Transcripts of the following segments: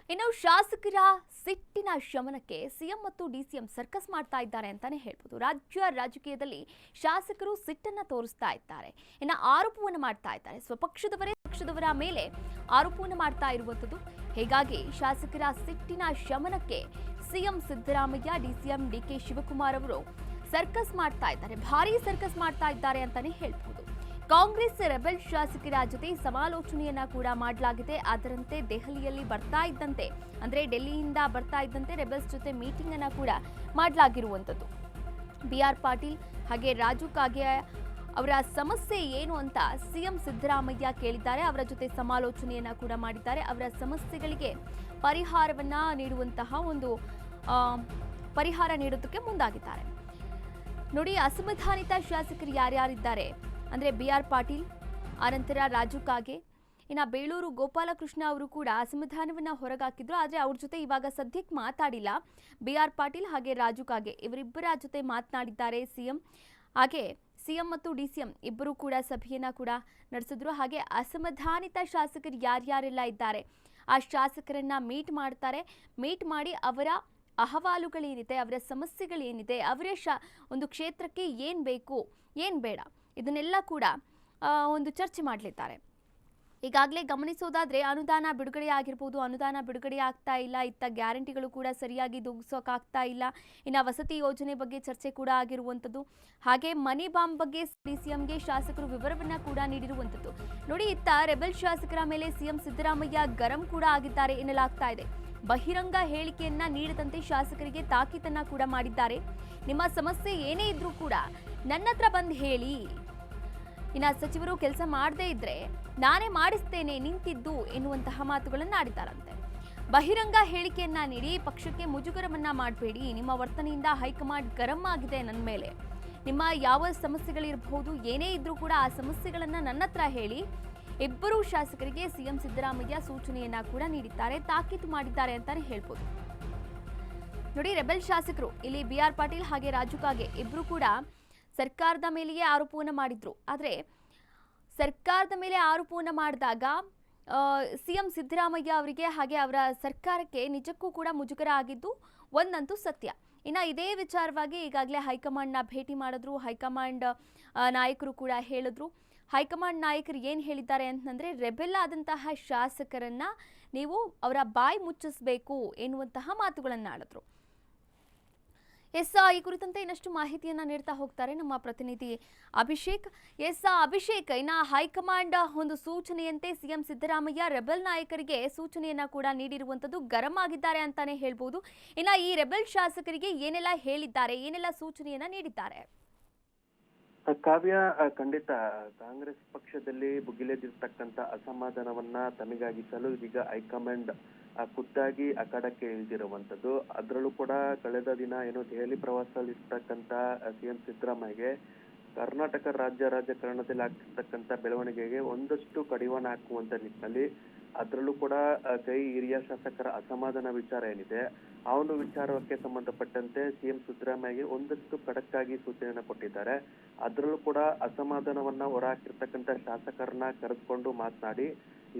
ಇನ್ನು ಶಾಸಕರ ಸಿಟ್ಟಿನ ಶಮನಕ್ಕೆ ಸಿಎಂ ಮತ್ತು ಡಿಸಿಎಂ ಸರ್ಕಸ್ ಮಾಡ್ತಾ ಇದ್ದಾರೆ ಅಂತಾನೆ ಹೇಳ್ಬೋದು. ರಾಜ್ಯ ರಾಜಕೀಯದಲ್ಲಿ ಶಾಸಕರು ಸಿಟ್ಟನ್ನ ತೋರಿಸ್ತಾ ಇದ್ದಾರೆ, ಇನ್ನು ಆರೋಪವನ್ನು ಮಾಡ್ತಾ ಇದ್ದಾರೆ. ಪಕ್ಷದವರ ಮೇಲೆ ಆರೋಪವನ್ನು ಮಾಡ್ತಾ ಇರುವಂತದ್ದು. ಹೀಗಾಗಿ ಶಾಸಕರ ಸಿಟ್ಟಿನ ಶಮನಕ್ಕೆ CM Siddaramaiah, DCM DK Shivakumar ಅವರು ಸರ್ಕಸ್ ಮಾಡ್ತಾ ಇದ್ದಾರೆ, ಭಾರೀ ಸರ್ಕಸ್ ಮಾಡ್ತಾ ಇದ್ದಾರೆ ಅಂತಾನೆ ಹೇಳ್ಬೋದು. ಕಾಂಗ್ರೆಸ್ ರೆಬೆಲ್ ಶಾಸಕರ ಜೊತೆ ಸಮಾಲೋಚನೆಯನ್ನ ಕೂಡ ಮಾಡಲಾಗಿದೆ. ಅದರಂತೆ ದೆಹಲಿಯಲ್ಲಿ ಡೆಲ್ಲಿಯಿಂದ ಬರ್ತಾ ಇದ್ದಂತೆ ರೆಬೆಲ್ಸ್ ಜೊತೆ ಮೀಟಿಂಗ್ ಅನ್ನ ಕೂಡ ಮಾಡಲಾಗಿರುವಂತದ್ದು. ಬಿಆರ್ ಪಾಟೀಲ್ ಹಾಗೆ ರಾಜು ಕಾಗೆ ಅವರ ಸಮಸ್ಯೆ ಏನು ಅಂತ ಸಿಎಂ ಸಿದ್ದರಾಮಯ್ಯ ಕೇಳಿದ್ದಾರೆ. ಅವರ ಜೊತೆ ಸಮಾಲೋಚನೆಯನ್ನ ಕೂಡ ಮಾಡಿದ್ದಾರೆ. ಅವರ ಸಮಸ್ಯೆಗಳಿಗೆ ಪರಿಹಾರವನ್ನ ನೀಡುವಂತಹ ಒಂದು ಪರಿಹಾರ ನೀಡೋದಕ್ಕೆ ಮುಂದಾಗಿದ್ದಾರೆ. ನೋಡಿ, ಅಸಮಾಧಾನಿತ ಶಾಸಕರು ಯಾರ್ಯಾರಿದ್ದಾರೆ ಅಂದ್ರೆ ಬಿಆರ್ ಪಾಟೀಲ್, ಅನಂತರ ರಾಜು ಕಾಗೆ, ಇನ್ನು ಬೇಳೂರು ಗೋಪಾಲಕೃಷ್ಣ ಅವರು ಕೂಡ ಅಸಮಾಧಾನವನ್ನ ಹೊರಗಾಕಿದ್ರು. ಆದರೆ ಅವ್ರ ಜೊತೆ ಇವಾಗ ಸದ್ಯಕ್ಕೆ ಮಾತಾಡಿಲ್ಲ. ಬಿಆರ್ ಪಾಟೀಲ್ ಹಾಗೆ ರಾಜು ಕಾಗೆ ಇವರಿಬ್ಬರ ಜೊತೆ ಮಾತನಾಡಿದ್ದಾರೆ ಸಿಎಂ. ಹಾಗೆ ಸಿಎಂ ಮತ್ತು ಡಿಸಿಎಂ ಇಬ್ಬರು ಕೂಡ ಸಭೆಯನ್ನ ಕೂಡ ನಡೆಸಿದ್ರು. ಹಾಗೆ ಅಸಮಾಧಾನಿತ ಶಾಸಕರು ಯಾರ್ಯಾರೆಲ್ಲ ಇದ್ದಾರೆ ಆ ಶಾಸಕರನ್ನ ಮೀಟ್ ಮಾಡಿ ಅವರ ಅಹವಾಲುಗಳೇನಿದೆ, ಅವರ ಸಮಸ್ಯೆಗಳೇನಿದೆ, ಅವರ ಒಂದು ಕ್ಷೇತ್ರಕ್ಕೆ ಏನು ಬೇಕು ಏನು ಬೇಡ ಇದನ್ನೆಲ್ಲ ಕೂಡ ಒಂದು ಚರ್ಚೆ ಮಾಡಲಿದ್ದಾರೆ. ಈಗಾಗಲೇ ಗಮನಿಸೋದಾದ್ರೆ ಅನುದಾನ ಬಿಡುಗಡೆ ಆಗಿರ್ಬೋದು, ಅನುದಾನ ಬಿಡುಗಡೆ ಆಗ್ತಾ ಇಲ್ಲ, ಇತ್ತ ಗ್ಯಾರಂಟಿಗಳು ಕೂಡ ಸರಿಯಾಗಿ ದುಗ್ಸೋಕ್ಕಾಗ್ತಾ ಇಲ್ಲ. ಇನ್ನು ವಸತಿ ಯೋಜನೆ ಬಗ್ಗೆ ಚರ್ಚೆ ಕೂಡ ಆಗಿರುವಂಥದ್ದು. ಹಾಗೆ ಮನಿ ಬಾಂಬ್ ಬಗ್ಗೆ ಡಿಸಿಎಂಗೆ ಶಾಸಕರು ವಿವರವನ್ನ ಕೂಡ ನೀಡಿರುವಂಥದ್ದು. ನೋಡಿ, ಇತ್ತ ರೆಬೆಲ್ ಶಾಸಕರ ಮೇಲೆ ಸಿಎಂ ಸಿದ್ದರಾಮಯ್ಯ ಗರಂ ಕೂಡ ಆಗಿದ್ದಾರೆ ಎನ್ನಲಾಗ್ತಾ ಇದೆ. ಬಹಿರಂಗ ಹೇಳಿಕೆಯನ್ನ ನೀಡದಂತೆ ಶಾಸಕರಿಗೆ ತಾಕೀತನ್ನ ಕೂಡ ಮಾಡಿದ್ದಾರೆ. ನಿಮ್ಮ ಸಮಸ್ಯೆ ಏನೇ ಇದ್ರೂ ಕೂಡ ನನ್ನ ಹತ್ರ ಬಂದು ಹೇಳಿ, ಇನ್ನು ಸಚಿವರು ಕೆಲಸ ಮಾಡದೇ ಇದ್ರೆ ನಾನೇ ಮಾಡಿಸ್ತೇನೆ ನಿಂತಿದ್ದು ಎನ್ನುವಂತಹ ಮಾತುಗಳನ್ನು ಆಡಿದ್ದಾರಂತೆ. ಬಹಿರಂಗ ಹೇಳಿಕೆಯನ್ನ ನೀಡಿ ಪಕ್ಷಕ್ಕೆ ಮುಜುಗರವನ್ನ ಮಾಡಬೇಡಿ, ನಿಮ್ಮ ವರ್ತನೆಯಿಂದ ಹೈಕಮಾಂಡ್ ಗರಂ ಆಗಿದೆ ನನ್ನ ಮೇಲೆ, ನಿಮ್ಮ ಯಾವ ಸಮಸ್ಯೆಗಳಿರಬಹುದು ಏನೇ ಇದ್ರೂ ಕೂಡ ಆ ಸಮಸ್ಯೆಗಳನ್ನ ನನ್ನ ಹತ್ರ ಹೇಳಿ. ಇಬ್ಬರು ಶಾಸಕರಿಗೆ ಸಿಎಂ ಸಿದ್ದರಾಮಯ್ಯ ಸೂಚನೆಯನ್ನ ಕೂಡ ನೀಡಿದ್ದಾರೆ, ತಾಕೀತು ಮಾಡಿದ್ದಾರೆ ಅಂತಾನೆ ಹೇಳ್ಬೋದು. ನೋಡಿ, ರೆಬೆಲ್ ಶಾಸಕರು ಇಲ್ಲಿ ಬಿಆರ್ ಪಾಟೀಲ್ ಹಾಗೆ ರಾಜು ಕಾಗೆ ಇಬ್ರು ಕೂಡ ಸರ್ಕಾರದ ಮೇಲೆಯೇ ಆರೋಪವನ್ನು ಮಾಡಿದ್ರು. ಆದರೆ ಸರ್ಕಾರದ ಮೇಲೆ ಆರೋಪವನ್ನು ಮಾಡಿದಾಗ ಸಿಎಂ ಸಿದ್ದರಾಮಯ್ಯ ಅವರಿಗೆ ಹಾಗೆ ಅವರ ಸರ್ಕಾರಕ್ಕೆ ನಿಜಕ್ಕೂ ಕೂಡ ಮುಜುಗರ ಆಗಿದ್ದು ಒಂದಂತೂ ಸತ್ಯ. ಇನ್ನು ಇದೇ ವಿಚಾರವಾಗಿ ಈಗಾಗಲೇ ಹೈಕಮಾಂಡ್ನ ಭೇಟಿ ಮಾಡಿದ್ರು. ಹೈಕಮಾಂಡ್ ನಾಯಕರು ಕೂಡ ಹೇಳಿದ್ರು. ಹೈಕಮಾಂಡ್ ನಾಯಕರು ಏನು ಹೇಳಿದ್ದಾರೆ ಅಂತಂದರೆ, ರೆಬೆಲ್ ಆದಂತಹ ಶಾಸಕರನ್ನ ನೀವು ಅವರ ಬಾಯಿ ಮುಚ್ಚಿಸಬೇಕು ಎನ್ನುವಂತಹ ಮಾತುಗಳನ್ನು ಆಡಿದ್ರು. ಈ ಕುರಿತಂತೆ ಇನ್ನಷ್ಟು ಮಾಹಿತಿಯನ್ನ ನೀಡ್ತಾ ಹೋಗ್ತಾರೆ ನಮ್ಮ ಪ್ರತಿನಿಧಿ ಅಭಿಷೇಕ್. ಅಭಿಷೇಕ್, ಇನ್ನ ಹೈಕಮಾಂಡ್ ಒಂದು ಸೂಚನೆಯಂತೆ ಸಿಎಂ ಸಿದ್ದರಾಮಯ್ಯ ರೆಬೆಲ್ ನಾಯಕರಿಗೆ ಸೂಚನೆಯನ್ನ ಕೂಡ ನೀಡಿರುವಂತದ್ದು, ಗರಂ ಆಗಿದ್ದಾರೆ ಅಂತಾನೆ ಹೇಳ್ಬೋದು. ಇನ್ನ ಈ ರೆಬೆಲ್ ಶಾಸಕರಿಗೆ ಏನೆಲ್ಲ ಹೇಳಿದ್ದಾರೆ, ಏನೆಲ್ಲ ಸೂಚನೆಯನ್ನ ನೀಡಿದ್ದಾರೆ? ಕಾವ್ಯ, ಖಂಡಿತ ಕಾಂಗ್ರೆಸ್ ಪಕ್ಷದಲ್ಲಿ ಭುಗಿಲೆದಿರ್ತಕ್ಕಂಥ ಅಸಮಾಧಾನವನ್ನ ತಮಗಾಗಿಸಲು ಇದೀಗ ಹೈಕಮಾಂಡ್ ಖುದ್ದಾಗಿ ಅಖಾಡಕ್ಕೆ ಇಳಿದಿರುವಂತದ್ದು. ಅದರಲ್ಲೂ ಕೂಡ ಕಳೆದ ದಿನ ಏನು ದೆಹಲಿ ಪ್ರವಾಸದಲ್ಲಿರ್ತಕ್ಕಂಥ ಸಿಎಂ ಸಿದ್ದರಾಮಯ್ಯಗೆ ಕರ್ನಾಟಕ ರಾಜ್ಯ ರಾಜಕಾರಣದಲ್ಲಿ ಆಗ್ತಿರ್ತಕ್ಕಂಥ ಬೆಳವಣಿಗೆಗೆ ಒಂದಷ್ಟು ಕಡಿವಾಣ ಹಾಕುವಂತ ನಿಟ್ಟಿನಲ್ಲಿ, ಅದರಲ್ಲೂ ಕೂಡ ಕೈ ಹಿರಿಯ ಶಾಸಕರ ಅಸಮಾಧಾನ ವಿಚಾರ ಏನಿದೆ ಆ ಒಂದು ವಿಚಾರಕ್ಕೆ ಸಂಬಂಧಪಟ್ಟಂತೆ ಸಿಎಂ ಸಿದ್ದರಾಮಯ್ಯಗೆ ಒಂದಷ್ಟು ಖಡಕ್ಕಾಗಿ ಸೂಚನೆಯನ್ನ ಕೊಟ್ಟಿದ್ದಾರೆ. ಅದರಲ್ಲೂ ಕೂಡ ಅಸಮಾಧಾನವನ್ನ ಹೊರಹಾಕಿರ್ತಕ್ಕಂಥ ಶಾಸಕರನ್ನ ಕರೆದುಕೊಂಡು ಮಾತನಾಡಿ,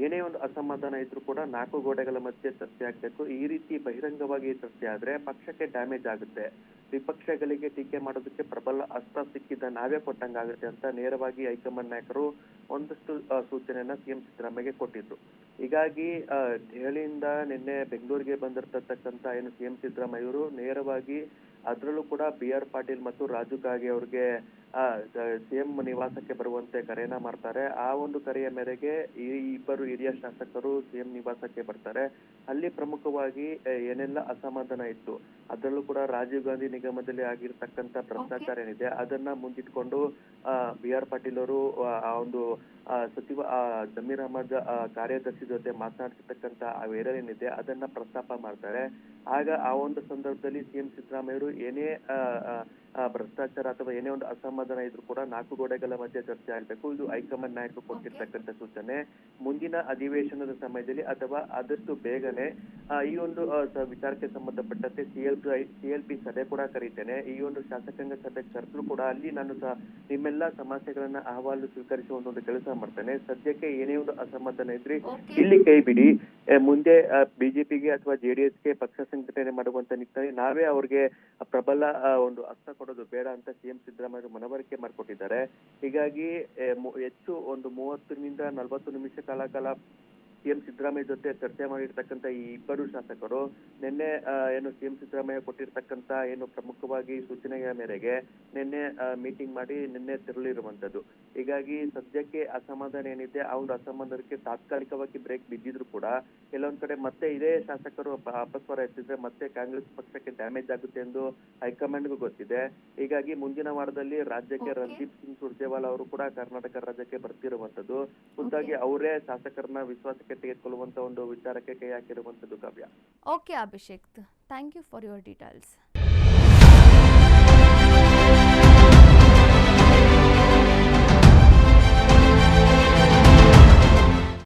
ಏನೇ ಒಂದು ಅಸಮಾಧಾನ ಇದ್ರೂ ಕೂಡ 4 ಗೋಡೆಗಳ ಮಧ್ಯೆ ಚರ್ಚೆ ಆಗ್ಬೇಕು. ಈ ರೀತಿ ಬಹಿರಂಗವಾಗಿ ಚರ್ಚೆ ಆದ್ರೆ ಪಕ್ಷಕ್ಕೆ ಡ್ಯಾಮೇಜ್ ಆಗುತ್ತೆ, ವಿಪಕ್ಷಗಳಿಗೆ ಟೀಕೆ ಮಾಡೋದಕ್ಕೆ ಪ್ರಬಲ ಅಸ್ತ್ರ ಸಿಕ್ಕಿದ್ದ ನಾವೇ ಕೊಟ್ಟಂಗಾಗುತ್ತೆ ಅಂತ ನೇರವಾಗಿ ಹೈಕಮಾಂಡ್ ನಾಯಕರು ಒಂದಷ್ಟು ಸೂಚನೆಯನ್ನ ಸಿಎಂ ಸಿದ್ದರಾಮಯ್ಯಗೆ ಕೊಟ್ಟಿದ್ರು. ಹೀಗಾಗಿ ದೆಹಲಿಯಿಂದ ನಿನ್ನೆ ಬೆಂಗಳೂರಿಗೆ ಬಂದಿರತಕ್ಕಂತ ಏನು ಸಿಎಂ ಸಿದ್ದರಾಮಯ್ಯವರು ನೇರವಾಗಿ ಅದರಲ್ಲೂ ಕೂಡ ಬಿಆರ್ ಪಾಟೀಲ್ ಮತ್ತು ರಾಜು ಕಾಗೆ ಅವ್ರಿಗೆ ಸಿಎಂ ನಿವಾಸಕ್ಕೆ ಬರುವಂತೆ ಕರೆಯನ್ನ ಮಾಡ್ತಾರೆ. ಆ ಒಂದು ಕರೆಯ ಮೇರೆಗೆ ಈ ಇಬ್ಬರು ಹಿರಿಯ ಶಾಸಕರು ಸಿಎಂ ನಿವಾಸಕ್ಕೆ ಬರ್ತಾರೆ. ಅಲ್ಲಿ ಪ್ರಮುಖವಾಗಿ ಏನೆಲ್ಲ ಅಸಮಾಧಾನ ಇತ್ತು, ಅದರಲ್ಲೂ ಕೂಡ ರಾಜೀವ್ ಗಾಂಧಿ ನಿಗಮದಲ್ಲಿ ಆಗಿರ್ತಕ್ಕಂಥ ಭ್ರಷ್ಟಾಚಾರ ಏನಿದೆ ಅದನ್ನ ಮುಂದಿಟ್ಕೊಂಡು ಬಿಆರ್ ಪಾಟೀಲ್ ಅವರು ಆ ಒಂದು ಸಚಿವ ಜಮೀರ್ ಅಹಮದ್ ಕಾರ್ಯದರ್ಶಿ ಜೊತೆ ಮಾತನಾಡ್ತಿರ್ತಕ್ಕಂಥ ಆ ವೇಳೆ ಏನಿದೆ ಅದನ್ನ ಪ್ರಸ್ತಾಪ ಮಾಡ್ತಾರೆ. ಆಗ ಆ ಒಂದು ಸಂದರ್ಭದಲ್ಲಿ ಸಿಎಂ ಸಿದ್ದರಾಮಯ್ಯರು ಏನೇ ಭ್ರಷ್ಟಾಚಾರ ಅಥವಾ ಏನೇ ಒಂದು ಅಸಮಾಧಾನ ಇದ್ರೂ ಕೂಡ 4 ಗೋಡೆಗಳ ಮಧ್ಯೆ ಚರ್ಚೆ ಆಗ್ಬೇಕು, ಇದು ಹೈಕಮಾಂಡ್ ನಾಯಕರು ಕೊಟ್ಟಿರ್ತಕ್ಕಂಥ ಸೂಚನೆ. ಮುಂದಿನ ಅಧಿವೇಶನದ ಸಮಯದಲ್ಲಿ ಅಥವಾ ಆದಷ್ಟು ಬೇಗನೆ ಈ ಒಂದು ವಿಚಾರಕ್ಕೆ ಸಂಬಂಧಪಟ್ಟಂತೆ CLP ಸಭೆ ಕೂಡ ಕರೀತೇನೆ. ಈ ಒಂದು ಶಾಸಕಾಂಗ ಸಭೆ ಕರೆದ್ರು ಕೂಡ ಅಲ್ಲಿ ನಾನು ನಿಮ್ಮೆಲ್ಲ ಸಮಸ್ಯೆಗಳನ್ನ ಅಹವಾಲು ಸ್ವೀಕರಿಸುವ ಒಂದು ಕೆಲಸ ಮಾಡ್ತೇನೆ. ಸದ್ಯಕ್ಕೆ ಏನೇ ಒಂದು ಅಸಮಾಧಾನ ಇದ್ರಿ ಇಲ್ಲಿ ಕೈ ಬಿಡಿ. ಮುಂದೆ ಬಿಜೆಪಿಗೆ ಅಥವಾ JDSಗೆ ಪಕ್ಷ ಸಂಘಟನೆ ಮಾಡುವಂತ ನಿಟ್ಟಿನಲ್ಲಿ ನಾವೇ ಅವ್ರಿಗೆ ಪ್ರಬಲ ಒಂದು ಹಸ್ತ ಕೊಡೋದು ಬೇಡ ಅಂತ CM ಸಿದ್ದರಾಮಯ್ಯ ಮನವರಿಕೆ ಮಾಡಿಕೊಟ್ಟಿದ್ದಾರೆ. ಹೀಗಾಗಿ ಹೆಚ್ಚು ಒಂದು 30 ನಿಂದ 40 ನಿಮಿಷ ಕಾಲ CM ಸಿದ್ದರಾಮಯ್ಯ ಜೊತೆ ಚರ್ಚೆ ಮಾಡಿರ್ತಕ್ಕಂಥ ಈ ಇಬ್ಬರು ಶಾಸಕರು ನಿನ್ನೆ ಏನು CM ಸಿದ್ದರಾಮಯ್ಯ ಕೊಟ್ಟಿರ್ತಕ್ಕಂಥ ಏನು ಪ್ರಮುಖವಾಗಿ ಸೂಚನೆಯ ಮೇರೆಗೆ ನಿನ್ನೆ ಮೀಟಿಂಗ್ ಮಾಡಿ ನಿನ್ನೆ ತೆರಳಿರುವಂತದ್ದು. ಹೀಗಾಗಿ ಸದ್ಯಕ್ಕೆ ಅಸಮಾಧಾನ ಏನಿದೆ ಆ ಒಂದು ಅಸಮಾಧಾನಕ್ಕೆ ತಾತ್ಕಾಲಿಕವಾಗಿ ಬ್ರೇಕ್ ಬಿದ್ದಿದ್ರು ಕೂಡ ಕೆಲವೊಂದ್ ಕಡೆ ಮತ್ತೆ ಇದೇ ಶಾಸಕರು ಅಪಸ್ವರ ಎತ್ತಿದ್ರೆ ಮತ್ತೆ ಕಾಂಗ್ರೆಸ್ ಪಕ್ಷಕ್ಕೆ ಡ್ಯಾಮೇಜ್ ಆಗುತ್ತೆ ಎಂದು ಹೈಕಮಾಂಡ್ಗೂ ಗೊತ್ತಿದೆ. ಹೀಗಾಗಿ ಮುಂದಿನ ವಾರದಲ್ಲಿ ರಾಜ್ಯಕ್ಕೆ ರಣದೀಪ್ ಸಿಂಗ್ ಸುರ್ಜೇವಾಲಾ ಅವರು ಕೂಡ ಕರ್ನಾಟಕ ರಾಜ್ಯಕ್ಕೆ ಬರ್ತಿರುವಂತದ್ದು. ಖುದ್ದಾಗಿ ಅವರೇ ಶಾಸಕರನ್ನ ವಿಶ್ವಾಸಕ್ಕೆ ತೆಗೆದುಕೊಳ್ಳುವಂತ ಒಂದು ವಿಚಾರಕ್ಕೆ ಕೈ ಹಾಕಿರುವಂತದ್ದು Kavya. Okay Abhishek, thank you for your details.